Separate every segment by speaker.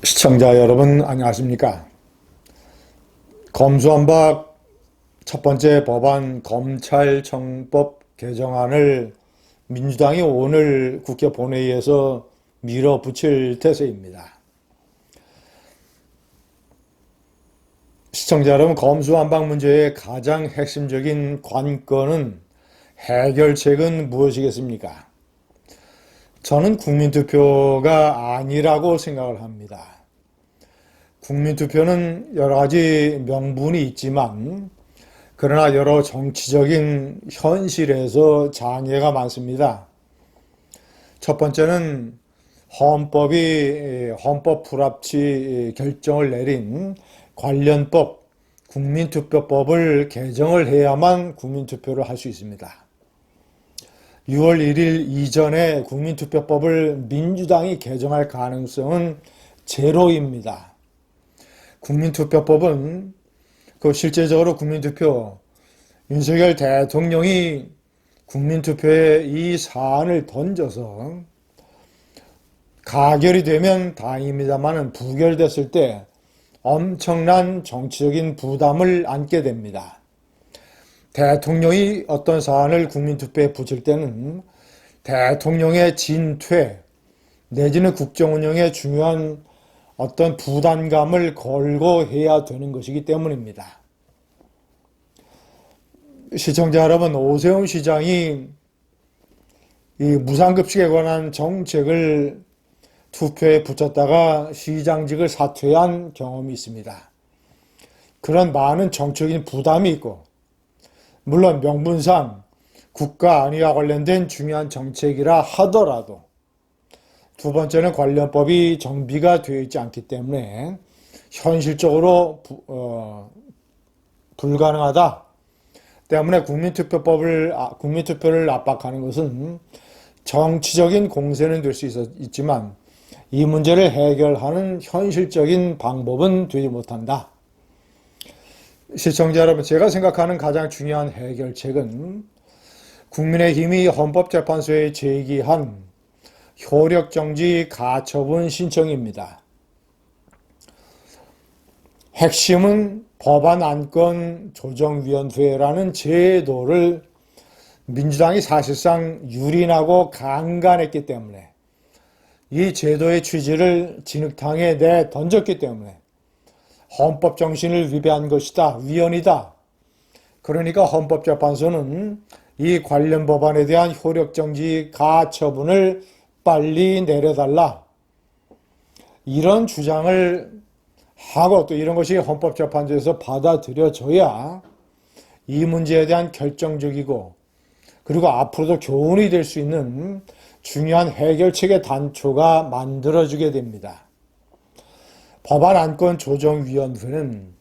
Speaker 1: 시청자 여러분 안녕하십니까? 검수완박 첫 번째 법안 검찰청법 개정안을 민주당이 오늘 국회 본회의에서 밀어붙일 태세입니다. 시청자 여러분, 검수완박 문제의 가장 핵심적인 관건은 해결책은 무엇이겠습니까? 저는 국민투표가 아니라고 생각을 합니다. 국민투표는 여러 가지 명분이 있지만 그러나 여러 정치적인 현실에서 장애가 많습니다. 첫 번째는 헌법 불합치 결정을 내린 관련법, 국민투표법을 개정을 해야만 국민투표를 할 수 있습니다. 6월 1일 이전에 국민투표법을 민주당이 개정할 가능성은 제로입니다. 국민투표법은 실제적으로 국민투표, 윤석열 대통령이 국민투표에 이 사안을 던져서 가결이 되면 다행입니다만 부결됐을 때 엄청난 정치적인 부담을 안게 됩니다. 대통령이 어떤 사안을 국민투표에 붙일 때는 대통령의 진퇴 내지는 국정운영에 중요한 어떤 부담감을 걸고 해야 되는 것이기 때문입니다. 시청자 여러분, 오세훈 시장이 이 무상급식에 관한 정책을 투표에 붙였다가 시장직을 사퇴한 경험이 있습니다. 그런 많은 정치적인 부담이 있고, 물론 명분상 국가 안위와 관련된 중요한 정책이라 하더라도 두 번째는 관련법이 정비가 되어 있지 않기 때문에 현실적으로 불가능하다. 때문에 국민투표를 압박하는 것은 정치적인 공세는 될 수 있지만 이 문제를 해결하는 현실적인 방법은 되지 못한다. 시청자 여러분, 제가 생각하는 가장 중요한 해결책은 국민의힘이 헌법재판소에 제기한 효력정지 가처분 신청입니다. 핵심은 법안안건조정위원회라는 제도를 민주당이 사실상 유린하고 강간했기 때문에 이 제도의 취지를 진흙탕에 내던졌기 때문에 헌법 정신을 위배한 것이다, 위헌이다. 그러니까 헌법재판소는 이 관련 법안에 대한 효력정지 가처분을 빨리 내려달라. 이런 주장을 하고 또 이런 것이 헌법재판소에서 받아들여져야 이 문제에 대한 결정적이고 그리고 앞으로도 교훈이 될 수 있는 중요한 해결책의 단초가 만들어지게 됩니다. 법안안건조정위원회는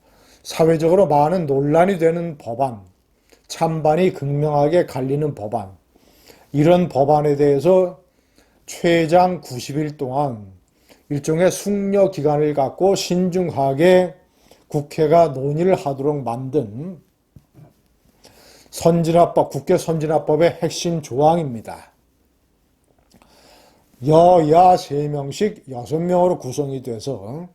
Speaker 1: 사회적으로 많은 논란이 되는 법안, 찬반이 극명하게 갈리는 법안, 이런 법안에 대해서 최장 90일 동안 일종의 숙려 기간을 갖고 신중하게 국회가 논의를 하도록 만든 국회 선진화법의 핵심 조항입니다. 여야 3명씩 6명으로 구성이 돼서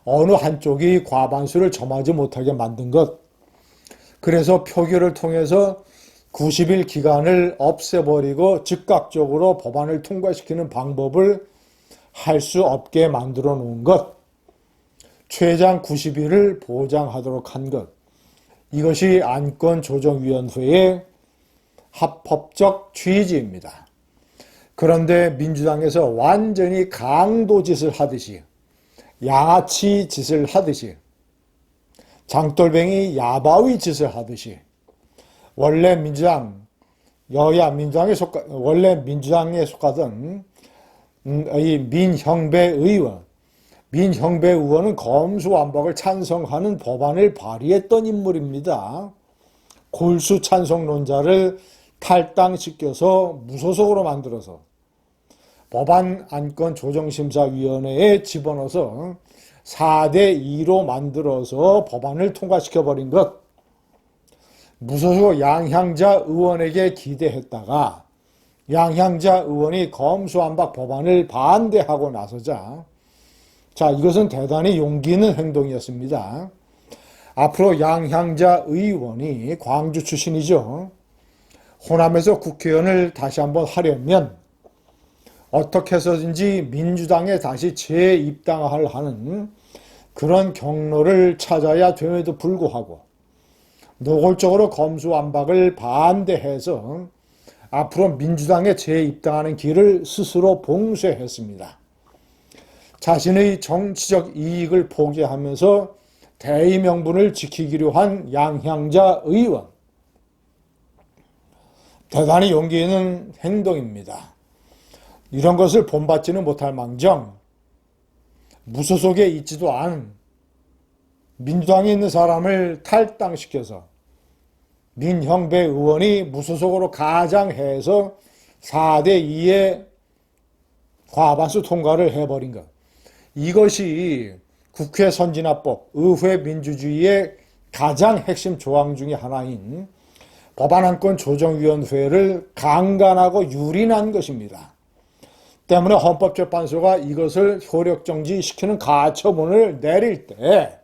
Speaker 1: 어느 한쪽이 과반수를 점하지 못하게 만든 것. 그래서 표결을 통해서 90일 기간을 없애버리고 즉각적으로 법안을 통과시키는 방법을 할 수 없게 만들어 놓은 것. 최장 90일을 보장하도록 한 것. 이것이 안건조정위원회의 합법적 취지입니다. 그런데 민주당에서 완전히 강도짓을 하듯이, 양아치 짓을 하듯이, 장돌뱅이 야바위 짓을 하듯이 원래 민주당에 속하던 이 민형배 의원은 검수완박을 찬성하는 법안을 발의했던 인물입니다. 골수 찬성론자를 탈당시켜서 무소속으로 만들어서 법안안건조정심사위원회에 집어넣어서 4대2로 만들어서 법안을 통과시켜버린 것. 무소속 양향자 의원에게 기대했다가 양향자 의원이 검수완박 법안을 반대하고 나서자 자, 이것은 대단히 용기 있는 행동이었습니다. 앞으로 양향자 의원이 광주 출신이죠. 호남에서 국회의원을 다시 한번 하려면 어떻게 해서든지 민주당에 다시 재입당을 하는 그런 경로를 찾아야 됨에도 불구하고 노골적으로 검수완박을 반대해서 앞으로 민주당에 재입당하는 길을 스스로 봉쇄했습니다. 자신의 정치적 이익을 포기하면서 대의 명분을 지키기로 한 양향자 의원. 대단히 용기 있는 행동입니다. 이런 것을 본받지는 못할 망정 무소속에 있지도 않은 민주당에 있는 사람을 탈당시켜서 민형배 의원이 무소속으로 가장해서 4대2의 과반수 통과를 해버린 것. 이것이 국회 선진화법, 의회 민주주의의 가장 핵심 조항 중의 하나인 법안안건 조정위원회를 강간하고 유린한 것입니다. 때문에 헌법재판소가 이것을 효력정지시키는 가처분을 내릴 때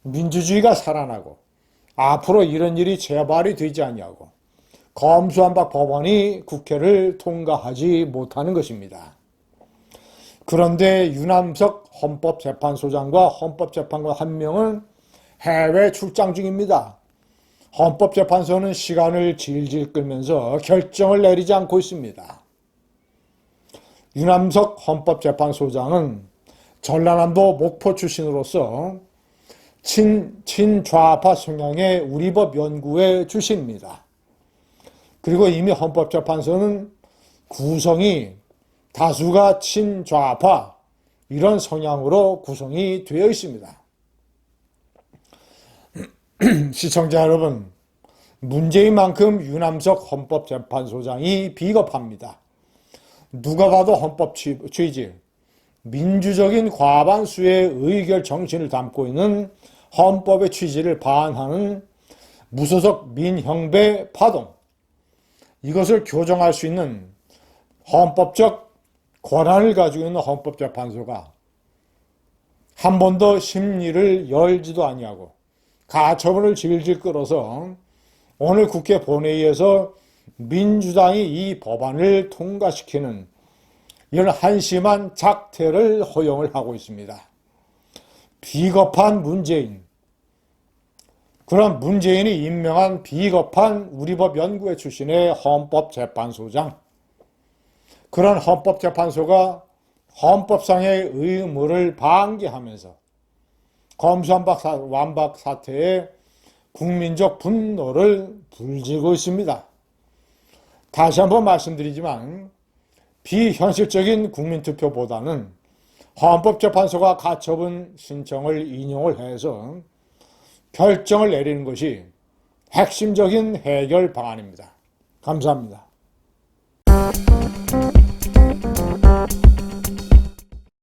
Speaker 1: 민주주의가 살아나고 앞으로 이런 일이 재발이 되지 않냐고 검수완박 법안이 국회를 통과하지 못하는 것입니다. 그런데 유남석 헌법재판소장과 헌법재판관 한 명은 해외 출장 중입니다. 헌법재판소는 시간을 질질 끌면서 결정을 내리지 않고 있습니다. 유남석 헌법재판소장은 전라남도 목포 출신으로서 친좌파 성향의 우리법 연구회 출신입니다. 그리고 이미 헌법재판소는 구성이 다수가 친좌파 이런 성향으로 구성이 되어 있습니다. 시청자 여러분, 문제인만큼 유남석 헌법재판소장이 비겁합니다. 누가 봐도 헌법 취지, 민주적인 과반수의 의결 정신을 담고 있는 헌법의 취지를 반하는 무소속 민형배 파동, 이것을 교정할 수 있는 헌법적 권한을 가지고 있는 헌법재판소가 한 번도 심리를 열지도 아니하고 가처분을 질질 끌어서 오늘 국회 본회의에서 민주당이 이 법안을 통과시키는 이런 한심한 작태를 허용을 하고 있습니다. 비겁한 문재인, 그런 문재인이 임명한 비겁한 우리법 연구회 출신의 헌법재판소장, 그런 헌법재판소가 헌법상의 의무를 방기하면서 검수완박 사태에 국민적 분노를 불지고 있습니다. 다시 한번 말씀드리지만 비현실적인 국민투표보다는 헌법재판소가 가처분 신청을 인용을 해서 결정을 내리는 것이 핵심적인 해결 방안입니다. 감사합니다.